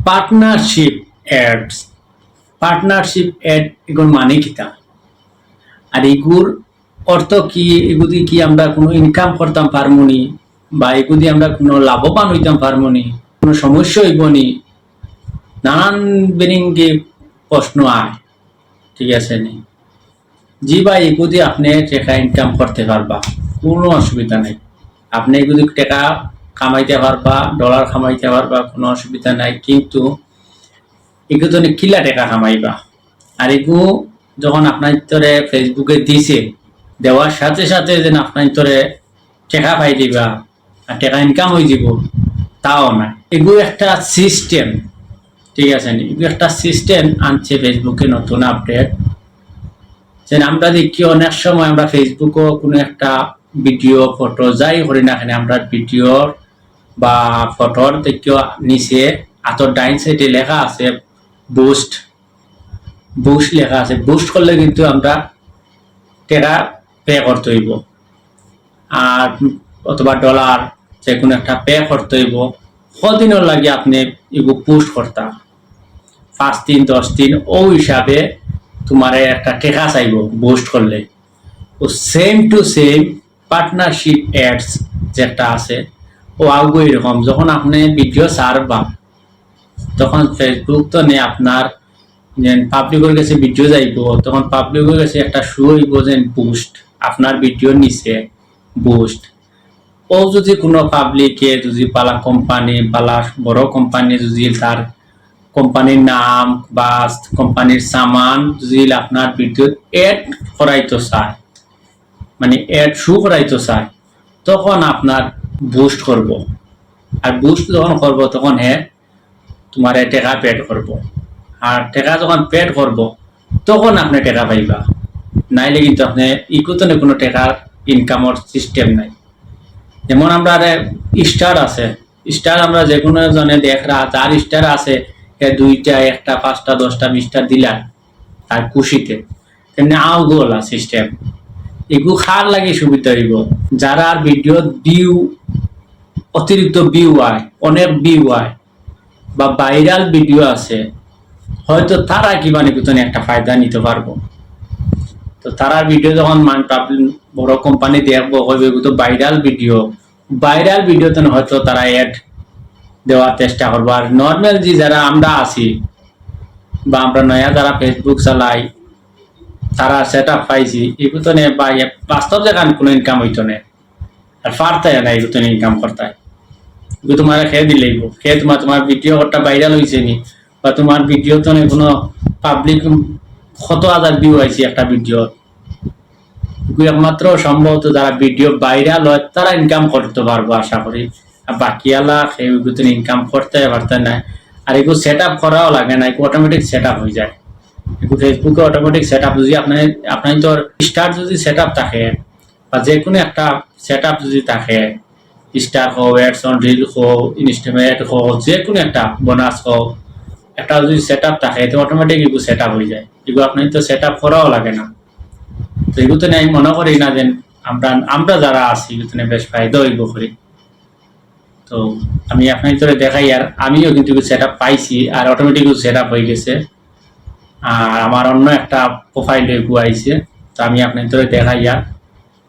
Partnership ads partnership add এগুলোর মানে কিতা আর এগুর অর্থ কি এগুলি কি আমরা কোনো ইনকাম করতাম পারমুনি বা এগুলি আমরা কোনো লাভবান হইতাম পারমুনি কোনো সমস্যা হইবনি নানান বেরিঙ্গে প্রশ্ন আয় ঠিক আছে নি জি ভাই এগুলি আপনি টাকা ইনকাম করতে পারবা কোনো অসুবিধা নেই আপনি এগুলি টাকা কামাইতে পারবা ডলার কামাইতে পারবা কোনো অসুবিধা নাই কিন্তু এগুলো তো কিলা টাকা কামাইবা আর এগুলো যখন আপনার তোরে ফেসবুকে দিছে দেওয়ার সাথে সাথে যেন আপনার তোরে টাকা পাই দিবা আর টাকা ইনকাম হয়ে যাব তাও না এগুলো একটা সিস্টেম ঠিক আছে এগুলো একটা সিস্টেম আনছে ফেসবুকে নতুন আপডেট যে আমরা দেখি অনেক সময় আমরা ফেসবুকও কোনো একটা ভিডিও ফটো যাই করি না এখানে আমরা ভিডিওর বা ফটোর দেখিও নিচে আতর ডাইন সাইডে লেখা আছে বুস্ট বুস্ট লেখা আছে বুস্ট করলে কিন্তু আমরা টাকা পে করতে হইব আর অথবা ডলার যে কোনো একটা পে করতে হইব কদিনের লাগে আপনি এগুলো পোস্ট করতাম 5 দিন 10 দিন ও হিসাবে তোমার একটা টাকা চাইব বুস্ট করলে ও same to same partnership ads যেটা আছে ও আগে এরকম যখন আপনি ভিডিও ছাড়বা তখন ফেসবুক তো নেই আপনার পাবলিকের কাছে ভিডিও যাইব তখন পাবলিকের কাছে একটা শো হইব যে বুস্ট আপনার ভিডিওর নিচে বুস্ট ও যদি কোনো পাবলিকে যদি পালা কোম্পানি পালা বড় কোম্পানি যদি তার কোম্পানির নাম বা কোম্পানির সামান যদি আপনার ভিডিও এড করাইতে চায় মানে এড শো করাইতে চায় তখন আপনার বুস্ট করব আর বুস্ট যখন করব তখন তোমার টাকা পেড করব আর টাকা যখন পেড করব তখন আপনি টাকা পাইবা নাইলে কিন্তু আপনি ইকুতনে কোনো টাকার ইনকামের সিস্টেম নাই যেমন আমরা স্টার আছে স্টার আমরা যে কোনো জনে দেখরা যার স্টার আছে 2টা 1টা 5টা 10টা 20টা দিলাম তার খুশিতে তেমনি আউগোলা সিস্টেম এগুলো খার লাগে সুবিধা হইব যারা ভিডিও ভিউ অতিরিক্ত ভিউ হয় অনেক ভিউ হয় বা ভাইরাল ভিডিও আছে হয়তো তারা কি মানে একটা ফায়দা নিতে পারবো তো তারা ভিডিও যখন বড় কোম্পানি দেখবো হইবে তো ভাইরাল ভিডিওতে হয়তো তারা অ্যাড দেওয়ার চেষ্টা করবো আর নর্মাল যে যারা আমরা আছি বা আমরা নয়া যারা ফেসবুক চালাই তারা সেট আপ পাইছি এগুলো নে বা বাস্তব জায়গায় কোনো ইনকাম হইতো না আর পারতাই না এগুলো ইনকাম করতে এগুলো তোমার খেয়ে দিলেই খেয়ে তোমার ভিডিও একটা ভাইরাল হয়েছে নি বা তোমার ভিডিও তো কোনো পাবলিক কত হাজার ভিউ হয়েছে একটা ভিডিও একমাত্র সম্ভবত যারা ভিডিও ভাইরাল হয় তারা ইনকাম করতে পারবো আশা করি আর বাকি আলা সেইগুলো ইনকাম করতে পারতে না আর এগুলো সেট আপ করাও লাগে না এগুলো অটোমেটিক সেট আপ হয়ে যায় এগুলো ফেসবুকে অটোমেটিক সেট আপ যদি আপনার তো স্টার যদি সেট আপ থাকে বা যে কোনো একটা সেট আপ যদি থাকে স্টার হোক অ্যাডস অন রিল হোক ইনস্টাগ্রাম হোক যে কোনো একটা বোনাস হোক একটা যদি সেট আপ থাকে তো অটোমেটিক এগুলো সেট আপ হয়ে যায় এগুলো আপনার তো সেট আপ করাও লাগে না তো এগুলো আমি মনে করি না যে আমরা যারা আছি এগুলো বেশ ফায়দা হইব করি তো আমি আপনার ভিতরে দেখাই আর আমিও কিন্তু সেট আপ পাইছি আর অটোমেটিক সেট আপ হয়ে গেছে আর আমার অন্য একটা প্রোফাইল এগু আইছে তো আমি আপনার ভিতরে দেখাই আর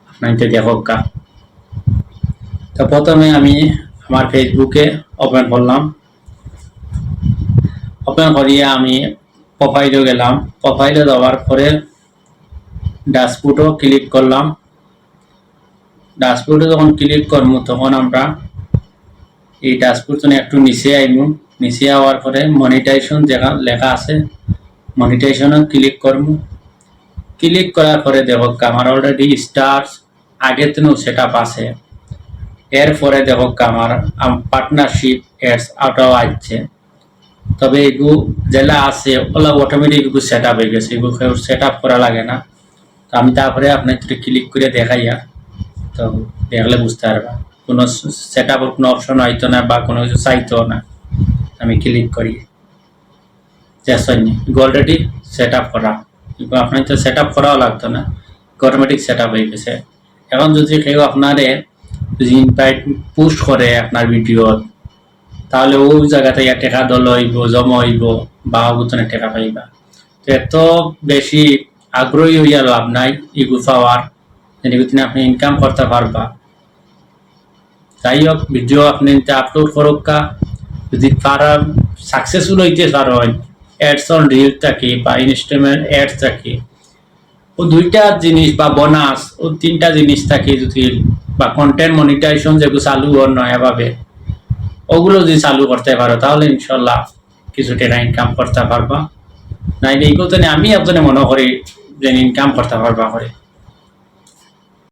আপনার ভিতরে দেখক কা তো প্রথমে আমি আমার ফেসবুকে ওপেন করলাম ওপেন করিয়ে আমি প্রোফাইলে গেলাম প্রোফাইলে যাওয়ার পরে ড্যাশবোর্ডও ক্লিক করলাম ড্যাশবোর্ডে যখন ক্লিক করবো তখন আমরা এই ড্যাশবোর্ড একটু নিচে আইব নিচে আওয়ার পরে মনিটাইজেশন যেটা লেখা আছে মনিটাইজেশনে ক্লিক করবো ক্লিক করার পরে দেখো আমার অলরেডি স্টার্স আগে তো সেট আপ আছে এরপরে দেখো আমার পার্টনারশিপ এডস আউটাও আসছে তবে এগুলো যেটা আছে ওলা অটোমেটিক এগুলো সেট আপ হয়ে গেছে এগুলো সেট আপ করা লাগে না তো আমি তারপরে আপনার ক্লিক করে দেখাইয়া তো দেখলে বুঝতে পারবা কোনো সেট আপের কোনো অপশন হইতো না বা কোনো কিছু চাইতো না আমি ক্লিক করি অলরেডি সেট আপ করা আপনার তো সেট আপ করাও লাগতো না অটোমেটিক সেট আপ হয়ে গেছে এখন যদি কেউ আপনারে যদি ইনভাইট পোস্ট করে আপনার ভিডিও তাহলে ওই জায়গাতে ইয়া টেকা দল হইব, জমা হইব, বা অগুতনে টেকা পাইবা। তো এত বেশি আগ্রহী হইয়া লাভ নাই এগুলো পাওয়ার, যেগুলো আপনি ইনকাম করতে পারবা। যাই হোক, ভিডিও আপনি আপলোড করুকা, যদি পারা সাকসেসফুল হইতে পারেন, অ্যাডস অন রিল থাকি বা ইনস্টাগ্রামের অ্যাডস থাকি, ও দুইটা জিনিস বা বোনাস, ও তিনটা জিনিস থাকি যদি, বা কন্টেন্ট মনিটাইজেশন যেগুলো চালু হন নয়াভাবে, ওগুলো যদি চালু করতে পারো তাহলে ইনশাল্লাহ কিছু টাকা ইনকাম করতে পারবা। নাইলে এগুলো আমি একজনে মনে করি যে ইনকাম করতে পারবা করে।